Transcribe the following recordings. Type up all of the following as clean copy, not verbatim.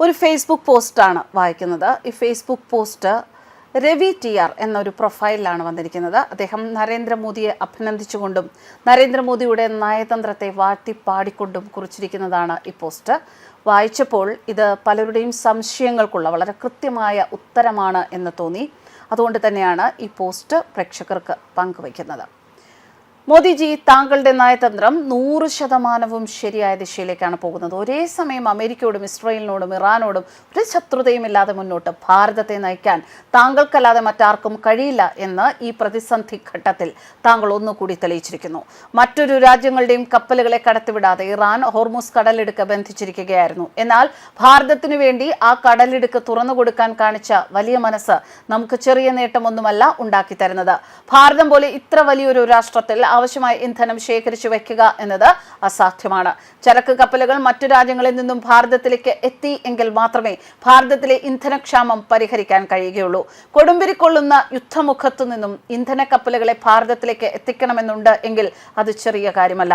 ഒരു ഫേസ്ബുക്ക് പോസ്റ്റാണ് വായിക്കുന്നത്. ഈ ഫേസ്ബുക്ക് പോസ്റ്റ് രവി TR എന്നൊരു പ്രൊഫൈലിലാണ് വന്നിരിക്കുന്നത്. അദ്ദേഹം നരേന്ദ്രമോദിയെ അഭിനന്ദിച്ചുകൊണ്ടും നരേന്ദ്രമോദിയുടെ നയതന്ത്രത്തെ വാഴ്ത്തിപ്പാടിക്കൊണ്ടും കുറിച്ചിരിക്കുന്നതാണ് ഈ പോസ്റ്റ്. വായിച്ചപ്പോൾ ഇത് പലരുടെയും സംശയങ്ങൾക്കുള്ള വളരെ കൃത്യമായ ഉത്തരമാണ് എന്ന് തോന്നി. അതുകൊണ്ട് തന്നെയാണ് ഈ പോസ്റ്റ് പ്രേക്ഷകർക്ക് പങ്കുവയ്ക്കുന്നത്. മോദിജി, താങ്കളുടെ നയതന്ത്രം 100% ശരിയായ ദിശയിലേക്കാണ് പോകുന്നത്. ഒരേ സമയം അമേരിക്കയോടും ഇസ്രായേലിനോടും ഇറാനോടും ഒരു ശത്രുതയുമില്ലാതെ മുന്നോട്ട് ഭാരതത്തെ നയിക്കാൻ താങ്കൾക്കല്ലാതെ മറ്റാർക്കും കഴിയില്ല എന്ന് ഈ പ്രതിസന്ധി ഘട്ടത്തിൽ താങ്കൾ ഒന്നുകൂടി തെളിയിച്ചിരിക്കുന്നു. മറ്റൊരു രാജ്യങ്ങളുടെയും കപ്പലുകളെ കടത്തിവിടാതെ ഇറാൻ ഹോർമുസ് കടലിടുക്ക് ബന്ധിച്ചിരിക്കുകയായിരുന്നു. എന്നാൽ ഭാരതത്തിനു വേണ്ടി ആ കടലിടുക്ക് തുറന്നു കൊടുക്കാൻ കാണിച്ച വലിയ മനസ്സ് നമുക്ക് ചെറിയ നേട്ടമൊന്നുമല്ല ഉണ്ടാക്കി തരുന്നത്. ഭാരതം പോലെ ഇത്ര വലിയൊരു രാഷ്ട്രത്തിൽ ആവശ്യമായ ഇന്ധനം ശേഖരിച്ചു വയ്ക്കുക എന്നത് അസാധ്യമാണ്. ചരക്ക് കപ്പലുകൾ മറ്റു രാജ്യങ്ങളിൽ നിന്നും ഭാരതത്തിലേക്ക് എത്തി എങ്കിൽ മാത്രമേ ഭാരതത്തിലെ ഇന്ധനക്ഷാമം പരിഹരിക്കാൻ കഴിയുകയുള്ളൂ. കൊടുമ്പിരിക്കൊള്ളുന്ന യുദ്ധമുഖത്തു നിന്നും ഇന്ധന കപ്പലുകളെ ഭാരതത്തിലേക്ക് എത്തിക്കണമെന്നുണ്ട് എങ്കിൽ അത് ചെറിയ കാര്യമല്ല.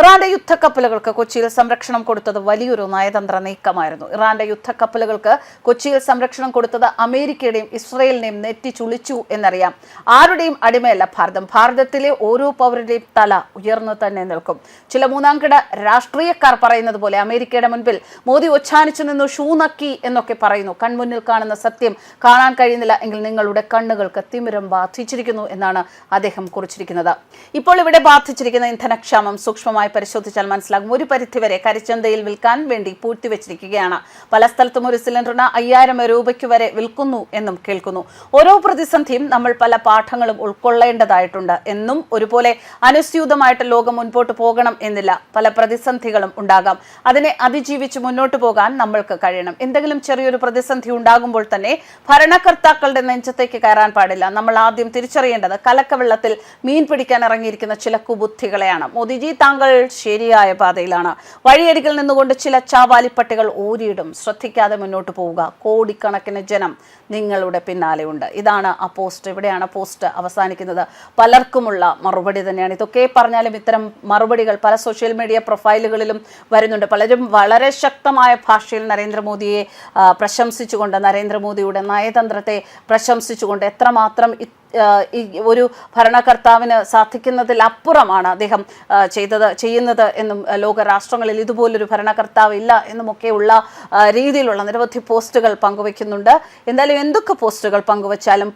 ഇറാന്റെ യുദ്ധക്കപ്പലുകൾക്ക് കൊച്ചിയിൽ സംരക്ഷണം കൊടുത്തത് വലിയൊരു നയതന്ത്ര നീക്കമായിരുന്നു. ഇറാന്റെ യുദ്ധക്കപ്പലുകൾക്ക് കൊച്ചിയിൽ സംരക്ഷണം കൊടുത്തത് അമേരിക്കയുടെയും ഇസ്രയേലിനെയും നെറ്റിച്ചുളിച്ചു എന്നറിയാം. ആരുടെയും അടിമയല്ല ഭാരതം. ഭാരതത്തിലെ ഓരോ പൗരന്റെയും തല ഉയർന്നു തന്നെ നിൽക്കും. ചില മൂന്നാംകിട രാഷ്ട്രീയക്കാർ പറയുന്നത് പോലെ അമേരിക്കയുടെ മുൻപിൽ മോദി ഒച്ചാനിച്ചു നിന്നു, ഷൂ നക്കി എന്നൊക്കെ പറയുന്നു. കൺമുന്നിൽ കാണുന്ന സത്യം കാണാൻ കഴിയുന്നില്ല എങ്കിൽ നിങ്ങളുടെ കണ്ണുകൾക്ക് തിമിരം ബാധിച്ചിരിക്കുന്നു എന്നാണ് അദ്ദേഹം കുറിച്ചിരിക്കുന്നത്. ഇപ്പോൾ ഇവിടെ ബാധിച്ചിരിക്കുന്ന ഇന്ധനക്ഷാമം സൂക്ഷ്മമായി പരിശോധിച്ചാൽ മനസ്സിലാകും. ഒരു പരിധിവരെ കരിച്ചന്തയിൽ വിൽക്കാൻ വേണ്ടി പൂഴ്ത്തിവെച്ചിരിക്കുകയാണ്. പല സ്ഥലത്തും ഒരു സിലിണ്ടറിന് 5000 രൂപയ്ക്ക് വരെ വിൽക്കുന്നു എന്നും കേൾക്കുന്നു. ഓരോ പ്രതിസന്ധിയും നമ്മൾ പല പാഠങ്ങളും ഉൾക്കൊള്ളേണ്ടതായിട്ടുണ്ട്. എന്നും ഒരുപോലെ അനുസ്യൂതമായിട്ട് ലോകം മുൻപോട്ട് പോകണം എന്നില്ല. പല പ്രതിസന്ധികളും ഉണ്ടാകാം. അതിനെ അതിജീവിച്ച് മുന്നോട്ട് പോകാൻ നമ്മൾക്ക് കഴിയണം. എന്തെങ്കിലും ചെറിയൊരു പ്രതിസന്ധി ഉണ്ടാകുമ്പോൾ തന്നെ ഭരണകർത്താക്കളുടെ നെഞ്ചത്തേക്ക് കയറാൻ പാടില്ല. നമ്മൾ ആദ്യം തിരിച്ചറിയേണ്ടത് കലക്കവെള്ളത്തിൽ മീൻ പിടിക്കാൻ ഇറങ്ങിയിരിക്കുന്ന ചില കുബുദ്ധികളെയാണ്. മോദിജി, താങ്കൾ ശരിയായ പാതയിലാണ്. വഴിയരികിൽ നിന്നുകൊണ്ട് ചില ചാവാലിപ്പട്ടികൾ ഓരിയിടും. ശ്രദ്ധിക്കാതെ മുന്നോട്ട് പോവുക. കോടിക്കണക്കിന് ജനം നിങ്ങളുടെ പിന്നാലെ ഉണ്ട്. ഇതാണ് ആ പോസ്റ്റ്. ഇവിടെയാണ് പോസ്റ്റ് അവസാനിക്കുന്നത്. പലർക്കുമുള്ള മറുപടി തന്നെയാണ്. ഇതൊക്കെ പറഞ്ഞാലും ഇത്തരം മറുപടികൾ പല സോഷ്യൽ മീഡിയ പ്രൊഫൈലുകളിലും വരുന്നുണ്ട്. പലരും വളരെ ശക്തമായ ഭാഷയിൽ നരേന്ദ്രമോദിയെ പ്രശംസിച്ചുകൊണ്ട്, നരേന്ദ്രമോദിയുടെ നയതന്ത്രത്തെ പ്രശംസിച്ചുകൊണ്ട്, എത്രമാത്രം ഒരു ഭരണകർത്താവിന് സാധിക്കുന്നതിലപ്പുറമാണ് അദ്ദേഹം ചെയ്യുന്നത് എന്നും ലോക രാഷ്ട്രങ്ങളിൽ ഇതുപോലൊരു ഭരണകർത്താവ് ഇല്ല എന്നുമൊക്കെയുള്ള രീതിയിലുള്ള നിരവധി പോസ്റ്റുകൾ പങ്കുവയ്ക്കുന്നുണ്ട്. എന്തായാലും എന്തൊക്കെ പോസ്റ്റുകൾ പങ്കുവച്ചാലും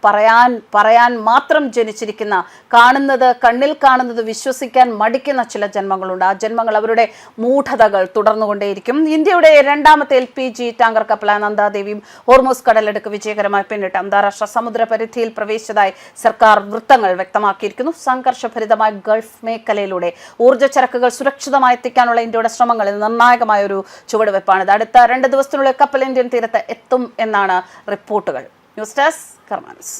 പറയാൻ മാത്രം ജനിച്ചിരിക്കുന്ന, കണ്ണിൽ കാണുന്നത് വിശ്വസിക്കാൻ മടിക്കുന്ന ചില ജന്മങ്ങളുണ്ട്. ആ ജന്മങ്ങൾ അവരുടെ മൂഢതകൾ തുടർന്നുകൊണ്ടേയിരിക്കും. ഇന്ത്യയുടെ രണ്ടാമത്തെ LPG ടാങ്കർ കപ്പലായ നന്ദാദേവിയും ഹോർമുസ് കടലിടുക്ക് വിജയകരമായി പിന്നിട്ട് അന്താരാഷ്ട്ര സമുദ്ര പരിധിയിൽ പ്രവേശിച്ചതായി സർക്കാർ വൃത്തങ്ങൾ വ്യക്തമാക്കിയിരിക്കുന്നു. സംഘർഷഭരിതമായ ഗൾഫ് മേഖലയിലൂടെ ഊർജ്ജ ചരക്കുകൾ സുരക്ഷിതമായി എത്തിക്കാനുള്ള ഇന്ത്യയുടെ ശ്രമങ്ങളിൽ നിർണായകമായ ഒരു ചുവടുവെപ്പാണിത്. അടുത്ത 2 ദിവസത്തിനുള്ളിൽ കപ്പൽ ഇന്ത്യൻ തീരത്ത് എത്തും എന്നാണ് റിപ്പോർട്ടുകൾ. News desk കർമാനസ്.